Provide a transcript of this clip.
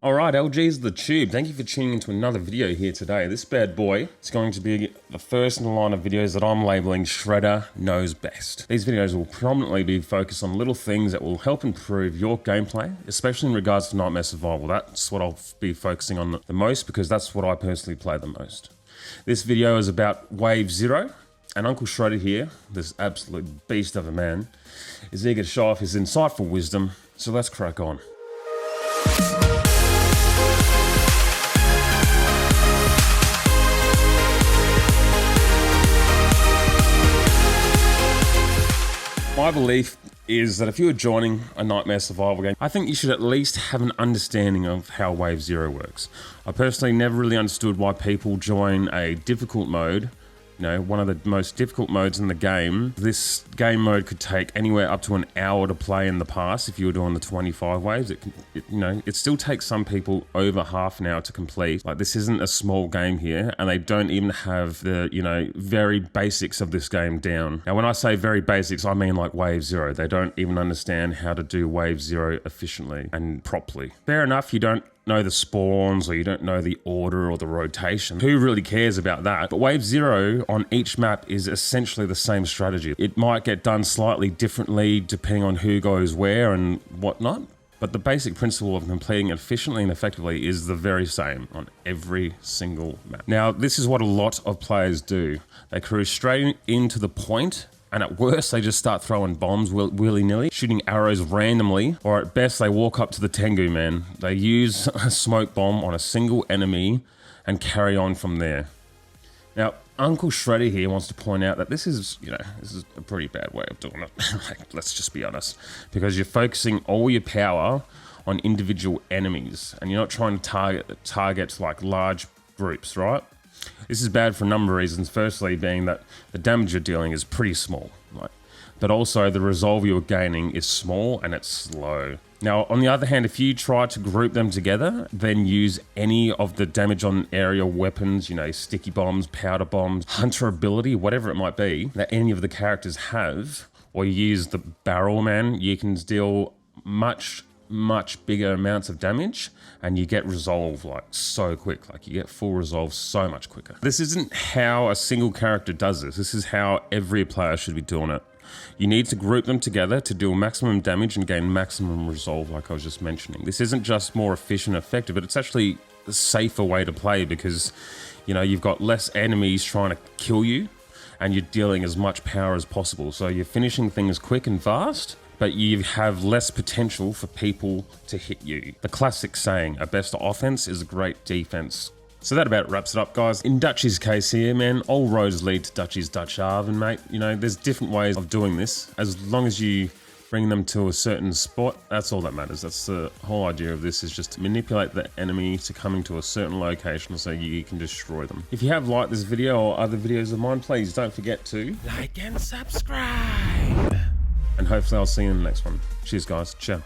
Alright, LG's the Tube. Thank you for tuning into another video here today. This bad boy is going to be the first in the line of videos that I'm labeling Shredda Knows Best. These videos will predominantly be focused on little things that will help improve your gameplay, especially in regards to Nightmare Survival. That's what I'll be focusing on the most because that's what I personally play the most. This video is about Wave 0, and Uncle Shredda here, this absolute beast of a man, is eager to show off his insightful wisdom, so let's crack on. My belief is that if you are joining a Nightmare Survival game, I think you should at least have an understanding of how Wave 0 works. I personally never really understood why people join a difficult mode, you know, one of the most difficult modes in the game. This game mode could take anywhere up to an hour to play in the past if you were doing the 25 waves. It still takes some people over half an hour to complete. Like, this isn't a small game here, and they don't even have the, very basics of this game down. Now, when I say very basics, I mean like Wave 0. They don't even understand how to do Wave 0 efficiently and properly. Fair enough, you don't know the spawns or you don't know the order or the rotation. Who really cares about that? But Wave 0 on each map is essentially the same strategy. It might get done slightly differently depending on who goes where and whatnot, but the basic principle of completing it efficiently and effectively is the very same on every single map. Now, this is what a lot of players do. They cruise straight into the point, and at worst, they just start throwing bombs willy-nilly, shooting arrows randomly, or at best, they walk up to the Tengu man. They use a smoke bomb on a single enemy and carry on from there. Now, Uncle Shredda here wants to point out that this is a pretty bad way of doing it. Let's just be honest. Because you're focusing all your power on individual enemies, and you're not trying to target like large groups, right? This is bad for a number of reasons. Firstly, being that the damage you're dealing is pretty small, but also the resolve you're gaining is small and it's slow. Now, on the other hand, if you try to group them together, then use any of the damage on area weapons, sticky bombs, powder bombs, hunter ability, whatever it might be, that any of the characters have, or you use the barrel man, you can deal much bigger amounts of damage, and you get resolve so quick. You get full resolve so much quicker. This isn't how a single character does this. This is how every player should be doing it. You need to group them together to deal maximum damage and gain maximum resolve, like I was just mentioning. This isn't just more efficient and effective, but it's actually a safer way to play because, you've got less enemies trying to kill you, and you're dealing as much power as possible. So you're finishing things quick and fast, but you have less potential for people to hit you. The classic saying, a best offense is a great defense. So that about wraps it up, guys. In Dutch's case here, man, all roads lead to Dutch's Dutch Haven, mate. There's different ways of doing this. As long as you bring them to a certain spot, that's all that matters. That's the whole idea of this, is just to manipulate the enemy to coming to a certain location so you can destroy them. If you have liked this video or other videos of mine, please don't forget to like and subscribe. And hopefully I'll see you in the next one. Cheers, guys. Ciao.